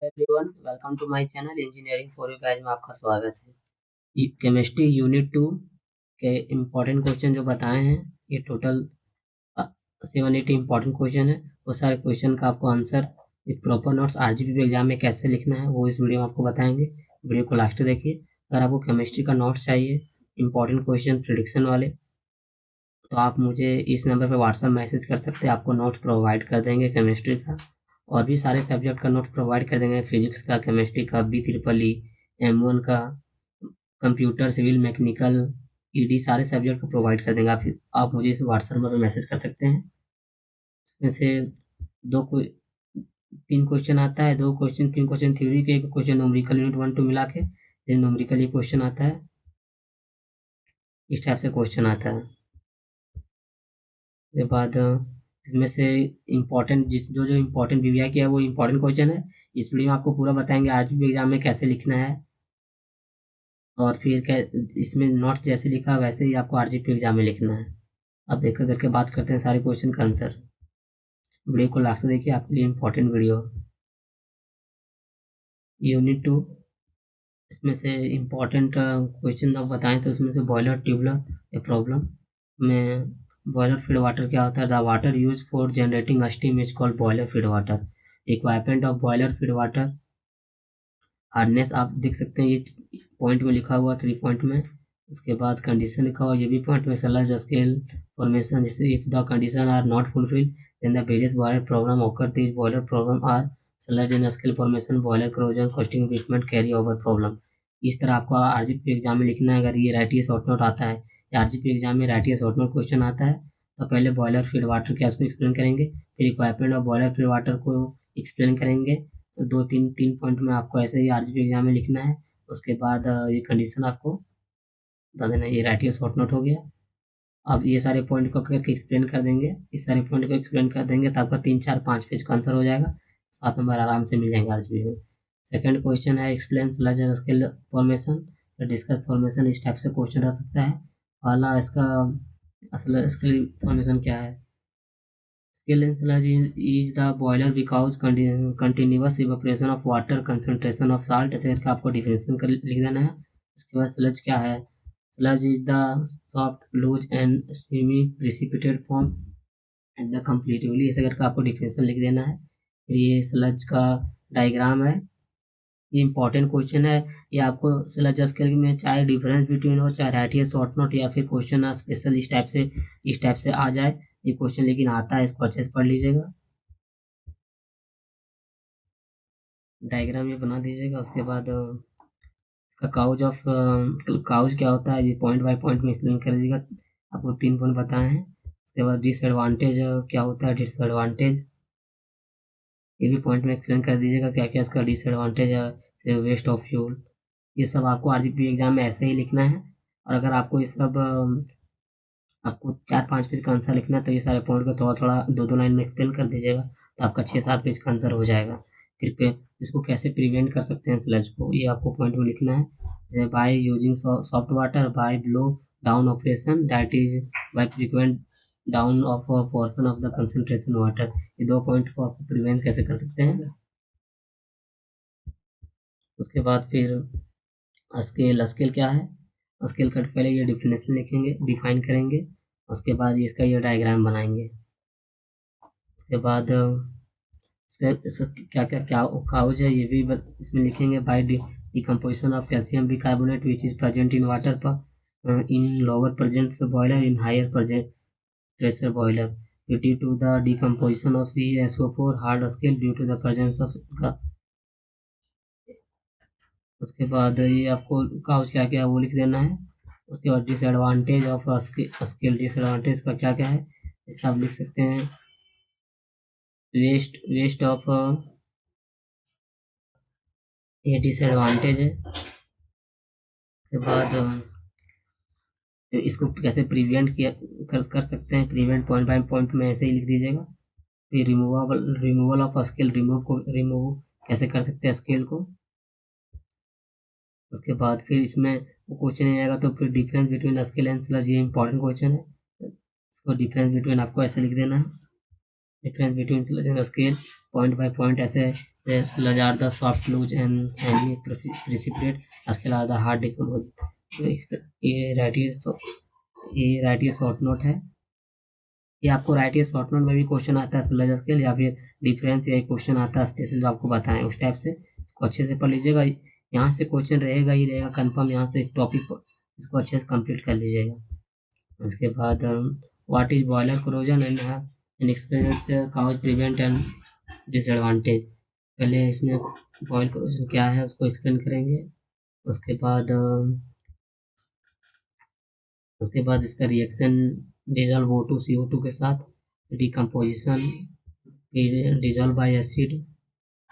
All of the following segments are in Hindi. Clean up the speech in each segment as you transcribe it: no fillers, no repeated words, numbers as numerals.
Everyone, welcome to my channel engineering for you guys में आपका स्वागत है। केमिस्ट्री यूनिट 2 के इम्पोर्टेंट क्वेश्चन जो बताए हैं, ये टोटल 7-8 इम्पोर्टेंट क्वेश्चन है। वो सारे क्वेश्चन का आपको answer with proper notes RGP exam में कैसे लिखना है वो इस वीडियो में आपको बताएंगे। वीडियो को लास्ट तक देखिए। अगर आपको केमिस्ट्री का नोट्स चाहिए इम्पोर्टेंट क्वेश्चन प्रिडिक्शन वाले, तो आप मुझे इस नंबर पर व्हाट्सएप मैसेज कर सकते हैं। आपको नोट्स प्रोवाइड कर देंगे केमिस्ट्री का, और भी सारे सब्जेक्ट का नोट्स प्रोवाइड कर देंगे। फिजिक्स का, केमिस्ट्री का, BEEE, M1 का, कंप्यूटर, सिविल, मैकेनिकल, ED सारे सब्जेक्ट को प्रोवाइड कर देंगे। आप मुझे इस व्हाट्सएप नंबर पर मैसेज कर सकते हैं। इसमें से दो को 3 क्वेश्चन आता है, 2 क्वेश्चन 3 क्वेश्चन थ्योरी के, 1 क्वेश्चन न्यूमेरिकल यूनिट 1 2 मिला के। न्यूमेरिकल ये क्वेश्चन आता है, इस टाइप से क्वेश्चन आता है। उसके बाद इसमें से इम्पोर्टेंट जो जो इम्पोर्टेंट VVI किया है वो इम्पोर्टेंट क्वेश्चन है। इस वीडियो में आपको पूरा बताएंगे आज भी एग्जाम में कैसे लिखना है, और फिर इसमें नोट्स जैसे लिखा वैसे ही आपको RGP एग्जाम में लिखना है। अब एक एक करके बात करते हैं सारे क्वेश्चन का आंसर। वीडियो को लास्ट देखिए, आपके लिए इम्पोर्टेंट वीडियो। यूनिट 2, इसमें से इम्पोर्टेंट क्वेश्चन आप बताएं तो इसमें से बॉयलर ट्यूबलर ए प्रॉब्लम में बॉयलर फीड वाटर क्या होता है। The water use for generating steam is called boiler feed water. Requirement of boiler feed water hardness आप देख सकते हैं, ये पॉइंट में लिखा हुआ 3 पॉइंट में। उसके बाद कंडीशन लिखा हुआ ये भी पॉइंट में। स्लज स्केल फॉर्मेशन, जैसे if the condition are not fulfil then the various boiler problem occur. This boiler problem are sludge and scale formation, boiler corrosion, costing equipment, carry over problem. इस तरह आपको RGP एग्जाम में लिखना है। अगर ये राइटिए शॉर्ट नोट आता है या RGP एग्जाम में राइटिए शॉर्ट नोट क्वेश्चन आता है, तो पहले बॉयलर फीड वाटर क्या इसको एक्सप्लेन करेंगे, फिर requirement of boiler feed water को एक्सप्लेन करेंगे। 2-3 पॉइंट में आपको ऐसे ही RGP एग्जाम में लिखना है। उसके बाद ये कंडीशन आपको बता देना। ये राइटिए शॉर्ट नोट हो गया। अब ये सारे पॉइंट को करके एक्सप्लेन कर देंगे। इस सारे पॉइंट को एक्सप्लेन कर देंगे तो आपका 3-4-5 पेज का आंसर हो जाएगा। 7 नंबर आराम से मिल जाएंगे RGP में। सेकंड क्वेश्चन है explain sludge and scale formation, discuss formation. इस टाइप से क्वेश्चन रह सकता है। पहला इसका असल स्केल फॉर्मेशन क्या है। Scale sludge is the boiler because continuous evaporation of water, concentration of salt, ऐसे करके आपको डिफिनेशन कर लिख देना है। उसके बाद स्लज क्या है। Sludge is the soft loose and steamy precipitate form and the completely, ऐसे करके आपको डिफिनेशन लिख देना है। फिर ये स्लज का डायग्राम है। ये इंपॉर्टेंट क्वेश्चन है। ये आपको स्लज स्केल में चाहे डिफरेंस बिटवीन हो, चाहे राइटिए शॉर्ट नोट या फिर क्वेश्चन स्पेशल इस टाइप से आ जाए ये क्वेश्चन, लेकिन आता है, इसको अच्छे से पढ़ लीजिएगा। डायग्राम ये बना दीजिएगा। उसके बाद इसका काउज क्या होता है ये पॉइंट बाय पॉइंट में एक्सप्लेन कर दीजिएगा। आपको 3 पॉइंट बताए हैं। उसके बाद डिसएडवांटेज क्या होता है, डिसएडवांटेज ये भी पॉइंट में एक्सप्लेन कर दीजिएगा, क्या क्या इसका डिसएडवांटेज है। वेस्ट ऑफ फ्यूल, ये सब आपको RGP एग्जाम में ऐसे ही लिखना है। और अगर आपको ये सब आपको 4-5 पेज का आंसर लिखना है तो ये सारे पॉइंट को थोड़ा थोड़ा 2-2 लाइन में एक्सप्लेन कर दीजिएगा, तो आपका 6-7 पेज का आंसर हो जाएगा। फिर इसको कैसे प्रिवेंट कर सकते हैं स्लज को, ये आपको पॉइंट में लिखना है। जैसे by using soft water, by blow down operation, that is by frequent down of a portion of the concentration water. ये 2 पॉइंट को आपको प्रिवेंट कैसे कर सकते हैं। उसके बाद फिर स्केल, स्केल क्या है। स्केल का पहले ये डिफिनेशन लिखेंगे, डिफाइन करेंगे। उसके बाद इसका ये डायग्राम बनाएंगे। उसके बाद इसका क्या क्या क्या काउज है ये भी इसमें लिखेंगे। By decomposition of calcium bicarbonate which is present in water पर in lower presence boiler in higher present pressure boiler due to the decomposition of CaSO4 hard scale due to the presence of का। उसके बाद ये आपको काउज क्या क्या है वो लिख देना है। उसके बाद डिसएडवांटेज ऑफ स्केल, डिसएडवांटेज का क्या क्या है इसका आप लिख सकते हैं। वेस्ट ऑफ ये डिसएडवांटेज है। उसके बाद इसको कैसे प्रिवेंट किया कर सकते हैं। प्रिवेंट पॉइंट बाय पॉइंट में ऐसे ही लिख दीजिएगा। फिर रिमूवल ऑफ स्केल, रिमूव कैसे कर सकते हैं स्केल को। उसके बाद फिर इसमें वो क्वेश्चन नहीं आएगा तो फिर difference between scale and sludge, ये इंपॉर्टेंट क्वेश्चन है। इसको डिफरेंस बिटवीन आपको ऐसे लिख देना है। Difference between sludge and scale point by point ऐसे The sludge are the soft loose and semi precipitate. उसके अलावा हार्ड डिकम्पोज। ये राइटिए शॉर्ट नोट है। ये आपको राइटिए शॉर्ट नोट में भी क्वेश्चन आता है स्लज स्केल, या फिर डिफरेंस या क्वेश्चन आता है स्पेशल जो आपको बताएं उस टाइप से। इसको अच्छे से पढ़ लीजिएगा, यहाँ से क्वेश्चन रहेगा ही रहेगा कंफर्म, यहाँ से टॉपिक इसको अच्छे से कंप्लीट कर लीजिएगा। उसके बाद what is boiler corrosion and experience cause prevent and disadvantage. पहले इसमें बॉयल क्रोजन क्या है उसको एक्सप्लेन करेंगे। उसके बाद इसका रिएक्शन डिजॉल्व O2 CO2 के साथ, decomposition dissolve by acid,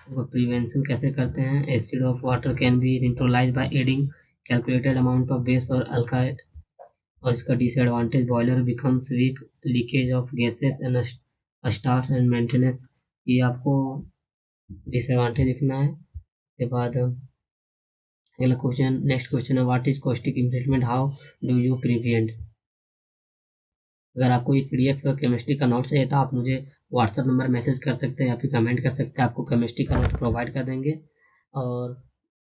prevention कैसे करते हैं। Acid of water can be neutralise by adding calculated amount of base और अल्काइड। और इसका disadvantage boiler becomes weak, leakage of gases and stars and maintenance. ये आपको डिसएडवांटेज लिखना है। उसके बाद अगला क्वेश्चन, नेक्स्ट क्वेश्चन है what is caustic embrittlement, how do you prevent. अगर आपको ये PDF केमिस्ट्री का नोट चाहिए तो आप मुझे व्हाट्सएप नंबर मैसेज कर सकते हैं या फिर कमेंट कर सकते हैं, आपको केमिस्ट्री का नोट प्रोवाइड कर देंगे। और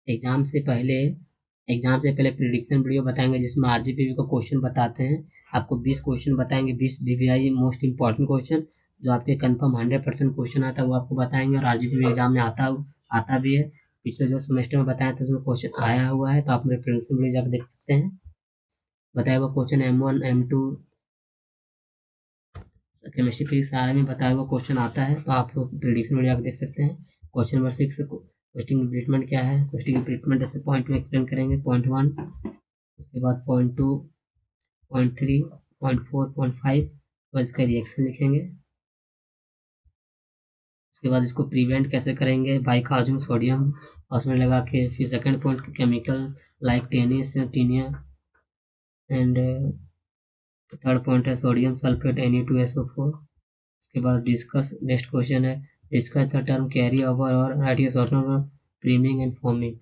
एग्ज़ाम से पहले प्रिडिक्शन वीडियो बताएंगे जिसमें RGPV का क्वेश्चन बताते हैं। आपको 20 क्वेश्चन बताएंगे, 20 BVI मोस्ट इंपॉर्टेंट क्वेश्चन जो आपके कंफर्म 100% क्वेश्चन आता है वो आपको बताएंगे। और RGPV एग्जाम में आता भी है। पिछले जो सेमेस्टर में बताया था उसमें क्वेश्चन आया हुआ है, तो आप मेरे प्रिडिक्शन वीडियो जाकर देख सकते हैं। बताया हुआ question M1 M2 chemistry physics सारे में बताया हुआ क्वेश्चन आता है, तो आप लोग प्रिडिक्शन वीडियो आकर देख सकते हैं। क्वेश्चन नंबर 6, क्वेश्चन ट्रीटमेंट क्या है। क्वेश्चन ट्रीटमेंट ऐसे पॉइंट में एक्सप्लेन करेंगे। पॉइंट 1, उसके बाद पॉइंट 2, पॉइंट 3, पॉइंट 4, पॉइंट 5, और इसका रिएक्शन लिखेंगे। उसके बाद इसको प्रिवेंट कैसे करेंगे, बाइकार्बोनेट सोडियम और उसमें लगा के। फिर second point chemical like tannins टीनिया एंड थर्ड पॉइंट है सोडियम सल्फेट Na2SO4। उसके बाद डिस्कस, नेक्स्ट क्वेश्चन है discuss the term carry over और write your short note priming and foaming.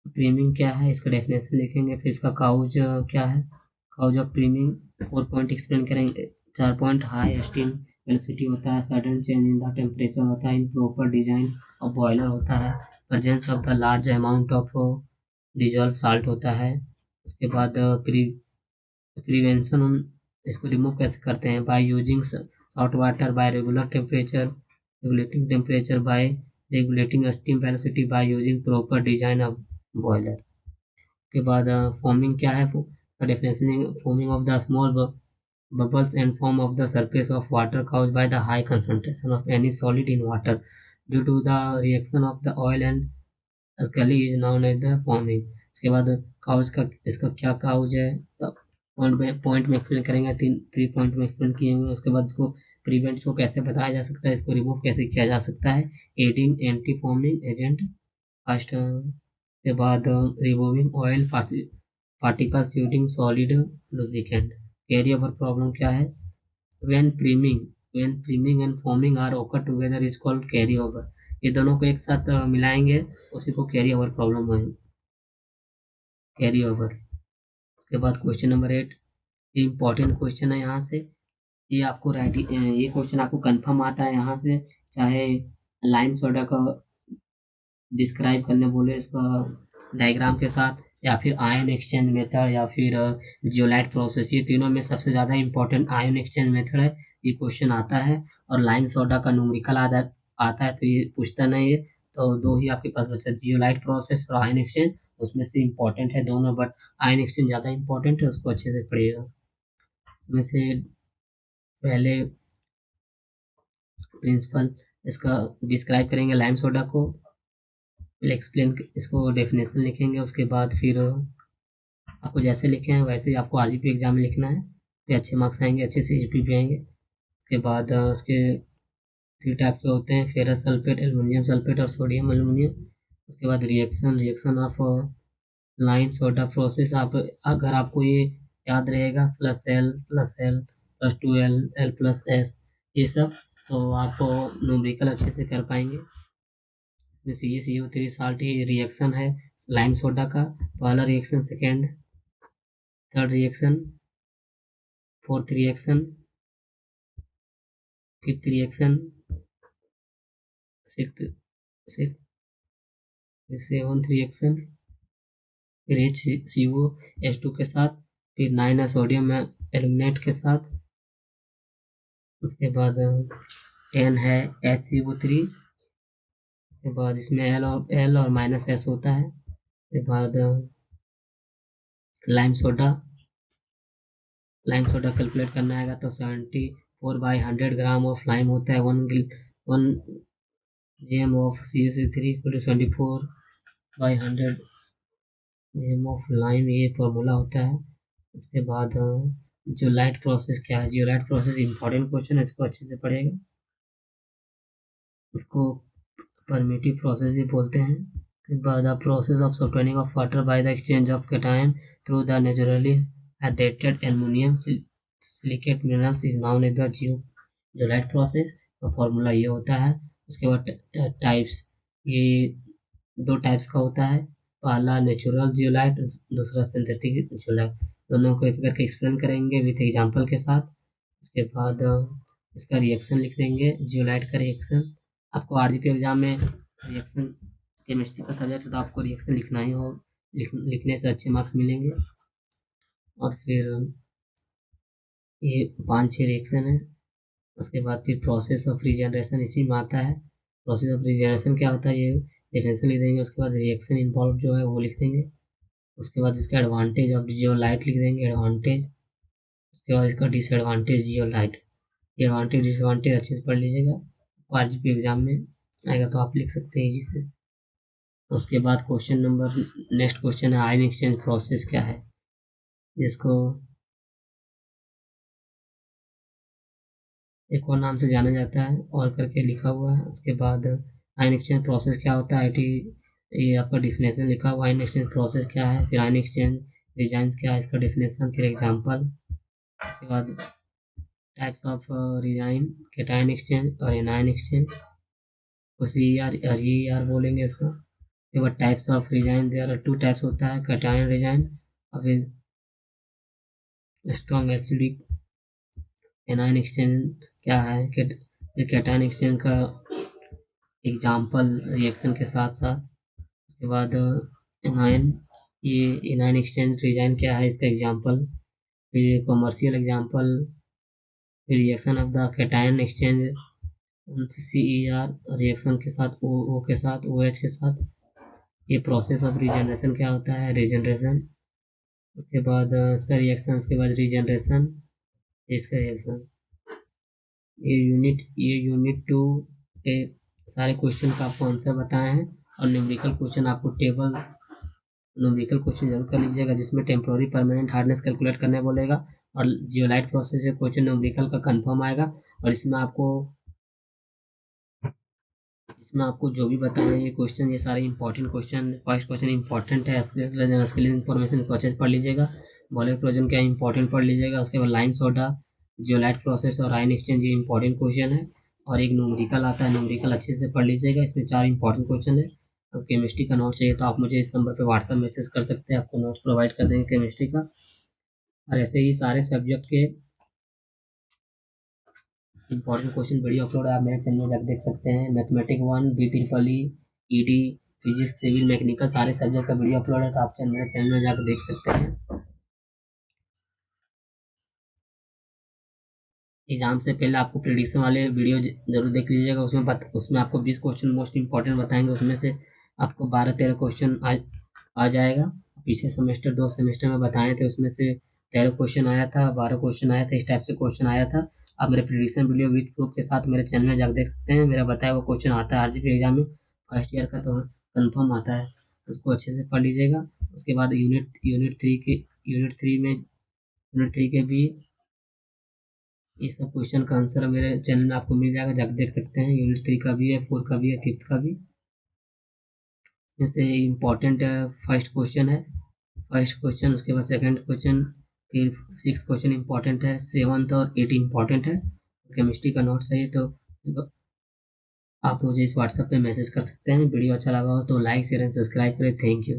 Priming क्या है इसका डेफिनेशन लिखेंगे। फिर इसका काउज क्या है, cause of priming. 4 point explain करेंगे। 4 पॉइंट हाई स्टीम वेलोसिटी होता है, sudden change in the temperature होता है, इम्प्रॉपर डिजाइन ऑफ बॉयलर होता है, presence of the large amount of dissolve salt होता है। उसके बाद प्रिवेंशन, इसको रिमूव कैसे करते हैं, by using salt water, bye regulating temperature, bye regulating steam velocity, by using proper design of boiler. के बाद फॉर्मिंग क्या है, definition forming of the small bubbles and form of the surface of water caused by the high concentration of any solid in water due to the reaction of the oil and alkali is known as the forming। उसके बाद काउज का, इसका क्या काउज है पॉइंट में एक्सप्लेन करेंगे। 3 पॉइंट में एक्सप्लेन किए हुए। उसके बाद इसको प्रिवेंट को कैसे बताया जा सकता है, इसको रिमूव कैसे किया जा सकता है, adding anti forming agent first. के बाद removing oil particles using solid lubricant. Carry over problem क्या है, when priming and forming are occur together is called carry over. ये दोनों को एक साथ मिलाएंगे उसी को कैरी ओवर प्रॉब्लम है, कैरी ओवर। उसके बाद क्वेश्चन नंबर 8, ये इंपॉर्टेंट क्वेश्चन है। यहाँ से ये आपको ये क्वेश्चन आपको कंफर्म आता है यहाँ से, चाहे लाइम सोडा का डिस्क्राइब करने बोले इसका डायग्राम के साथ, या फिर आयन एक्सचेंज मेथड, या फिर जियोलाइट प्रोसेस। ये तीनों में सबसे ज़्यादा इंपॉर्टेंट आयन एक्सचेंज मेथड है, ये क्वेश्चन आता है। और लाइम सोडा का न्यूमेरिकल आता है तो ये पूछता नहीं है। तो दो ही आपके पास बचा, जियोलाइट प्रोसेस और आयन एक्सचेंज, उसमें से इंपॉर्टेंट है दोनों, बट आयन एक्सचेंज ज़्यादा इंपॉर्टेंट है, उसको अच्छे से पढ़िएगा। उसमें से पहले प्रिंसिपल इसका डिस्क्राइब करेंगे लाइम सोडा को, एक्सप्लेन इसको डेफिनेशन लिखेंगे। उसके बाद फिर आपको जैसे लिखे हैं वैसे ही आपको RGP एग्जाम में लिखना है, फिर अच्छे मार्क्स आएंगे, अच्छे CGP भी आएंगे। उसके बाद उसके 3 टाइप के होते हैं, फेरस सल्फेट, एल्युमिनियम सल्फेट और सोडियम एल्युमिनियम। उसके बाद reaction of line soda process. आप अगर आपको ये याद रहेगा +L+L+2L L+S ये सब, तो आप न्यूमेरिकल अच्छे से कर पाएंगे। इसमें CaCO3 साल्ट ये रिएक्शन है लाइम सोडा का, पहला reaction, second, third reaction, fourth reaction, fifth reaction, sixth फिर C1 रिएक्शन, फिर HCO H2 के साथ, फिर 9 है सोडियम एल्यूमिनेट के साथ, उसके बाद 10 है HCO3, उसके बाद इसमें L और -S होता है, उसके बाद लाइम सोडा कैलकुलेट करना आएगा तो 74/100 ग्राम ऑफ लाइम होता है, 1 GM of CuC3 equal to 74/100 GM of lime, ये फॉर्मूला होता है। उसके बाद जियोलाइट प्रोसेस क्या है? जियोलाइट प्रोसेस इंपॉर्टेंट क्वेश्चन है, इसको अच्छे से पढ़ेगा। इसको परमिटिव प्रोसेस भी बोलते हैं। फिर बाद process of softening of water by the exchange of cation through the naturally hydrated aluminium silicate minerals is known as the zeolite process. तो फॉर्मूला ये होता है। उसके बाद टाइप्स, ये 2 टाइप्स का होता है, पहला नेचुरल जियोलाइट, दूसरा सिंथेटिक जियोलाइट। दोनों को एक करके एक्सप्लेन करेंगे विथ एग्जांपल के साथ। उसके बाद इसका रिएक्शन लिख देंगे, जियोलाइट का रिएक्शन। आपको आरजीपी एग्जाम में रिएक्शन केमिस्ट्री का सब्जेक्ट है तो आपको रिएक्शन लिखना ही हो, लिखने से अच्छे मार्क्स मिलेंगे। और फिर ये 5-6 रिएक्शन है। उसके बाद फिर प्रोसेस ऑफ रीजनरेशन इसी में आता है। प्रोसेस ऑफ रीजनरेशन क्या होता है, ये डेफिनेशन लिख देंगे। उसके बाद रिएक्शन इन्वॉल्व जो है वो लिख देंगे। उसके बाद इसका एडवांटेज ऑफ जियोलाइट लिख देंगे, एडवांटेज। उसके बाद इसका डिसएडवांटेज जियोलाइट। एडवांटेज डिसएडवांटेज अच्छे से पढ़ लीजिएगा, आरजीपी एग्जाम में आएगा तो आप लिख सकते हैं इजी से। उसके बाद नेक्स्ट क्वेश्चन है आयन एक्सचेंज प्रोसेस क्या है, जिसको एक और नाम से जाना जाता है और करके लिखा हुआ है। उसके बाद आयन एक्सचेंज प्रोसेस क्या होता है, ये आपका डिफिनेशन लिखा हुआ है। आयन एक्सचेंज प्रोसेस क्या है, फिर आयन एक्सचेंज रिजाइंस क्या है, इसका डिफिनेशन, फिर एग्जाम्पल। उसके बाद types of resin, cation exchange और एनायन एक्सचेंज, CER बोलेंगे इसका। उसके बाद types of resin, there are 2 types होता है, कैटायन रिजाइन और फिर स्ट्रॉन्ग एसिडिक। एनायन एक्सचेंज क्या है, कैटायन एक्सचेंज का एग्जाम्पल रिएक्शन के साथ साथ। उसके बाद एनायन, ये एनायन एक्सचेंज रिजाइन क्या है, इसका एग्जाम्पल, फिर कॉमर्शियल एग्जाम्पल, फिर reaction of the cation exchange CER reaction के साथ O के साथ OH के साथ। ये प्रोसेस ऑफ रीजनरेशन क्या होता है, रीजनरेशन। उसके बाद इसका रिएक्शन, उसके बाद रीजनरेशन, इसका रिएक्शन। ये यूनिट 2 के सारे क्वेश्चन का आपको आंसर बताए हैं। और न्यूमेरिकल क्वेश्चन आपको न्यूमेरिकल क्वेश्चन जरूर कर लीजिएगा, जिसमें टेम्पोररी परमानेंट हार्डनेस कैलकुलेट करने बोलेगा और जियोलाइट प्रोसेस से क्वेश्चन न्यूमेरिकल का कंफर्म आएगा। और इसमें आपको जो भी बताया ये क्वेश्चन, ये सारे important question. First question important है, इसके लिए इन्फॉर्मेशन को अच्छे से पढ़ लीजिएगा। बॉयलर एक्सप्लोजन क्या इंपॉर्टेंट पढ़ लीजिएगा। उसके बाद लाइम सोडा, जियोलाइट प्रोसेस और आयन एक्सचेंज, ये इंपॉर्टेंट क्वेश्चन है। और एक न्यूमेरिकल आता है, न्यूमेरिकल अच्छे से पढ़ लीजिएगा, इसमें 4 इंपॉर्टेंट क्वेश्चन है। और केमिस्ट्री का नोट चाहिए तो आप मुझे इस नंबर पर व्हाट्सअप मैसेज कर सकते हैं, आपको नोट्स प्रोवाइड कर देंगे केमिस्ट्री का। और ऐसे ही सारे सब्जेक्ट के इंपॉर्टेंट क्वेश्चन वीडियो अपलोड आप मेरे चैनल में जाकर देख सकते हैं। Mathematic 1, BEEE, ED, physics, civil, mechanical सारे सब्जेक्ट का वीडियो अपलोड है, तो आप मेरे चैनल में जाकर देख सकते हैं। एग्जाम से पहले आपको प्रेडिक्शन वाले वीडियो जरूर देख लीजिएगा, उसमें आपको 20 क्वेश्चन मोस्ट इंपॉर्टेंट बताएंगे, उसमें से आपको 12-13 क्वेश्चन आ जाएगा। पिछले सेमेस्टर 2 सेमेस्टर में बताए थे, उसमें से 13 क्वेश्चन आया था, 12 क्वेश्चन आया था, इस टाइप से क्वेश्चन आया था। आप मेरे प्रेडिक्शन वीडियो विथ प्रूफ के साथ मेरे चैनल में जाकर देख सकते हैं। मेरा बताया वो क्वेश्चन आता है आरजीपी एग्जाम में फर्स्ट ईयर का, तो कन्फर्म आता है, उसको अच्छे से पढ़ लीजिएगा। उसके बाद यूनिट 3 के भी ये सब क्वेश्चन का आंसर मेरे चैनल में आपको मिल जाएगा, जाकर देख सकते हैं। यूनिट 3 का भी है, 4 का भी है, 5th का भी। इसमें से इम्पॉर्टेंट फर्स्ट क्वेश्चन है, उसके बाद सेकंड क्वेश्चन, फिर 6 क्वेश्चन इंपॉर्टेंट है, 7th और 8 इंपॉर्टेंट है। केमिस्ट्री का नोट चाहिए तो आप मुझे इस व्हाट्सएप पे मैसेज कर सकते हैं। वीडियो अच्छा लगा हो तो लाइक शेयर एंड सब्सक्राइब करें। Thank you.